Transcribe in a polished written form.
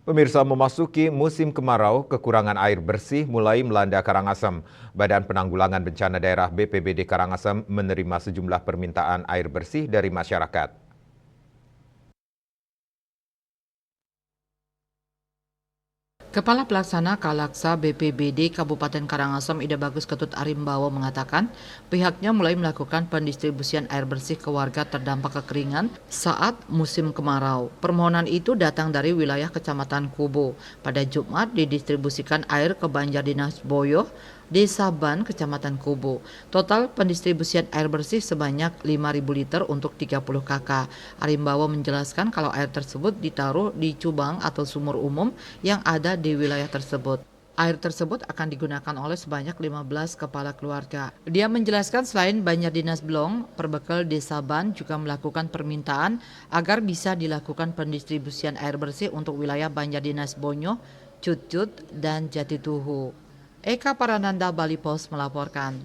Pemirsa, memasuki musim kemarau, kekurangan air bersih mulai melanda Karangasem. Badan Penanggulangan Bencana Daerah BPBD Karangasem menerima sejumlah permintaan air bersih dari masyarakat. Kepala Pelaksana Kalaksa BPBD Kabupaten Karangasem Ida Bagus Ketut Arimbawo mengatakan pihaknya mulai melakukan pendistribusian air bersih ke warga terdampak kekeringan saat musim kemarau. Permohonan itu datang dari wilayah Kecamatan Kubo. Pada Jumat didistribusikan air ke Banjardinas Boyo, Desa Ban, Kecamatan Kubo. Total pendistribusian air bersih sebanyak 5.000 liter untuk 30 KK. Arimbawo menjelaskan kalau air tersebut ditaruh di cubang atau sumur umum yang ada di wilayah tersebut. Air tersebut akan digunakan oleh sebanyak 15 kepala keluarga. Dia menjelaskan selain Banjardinas Blong, Perbekel Desa Ban juga melakukan permintaan agar bisa dilakukan pendistribusian air bersih untuk wilayah Banjardinas Bonyo, Cutcut, dan Jatituhu. Eka Parananda, Bali Post melaporkan.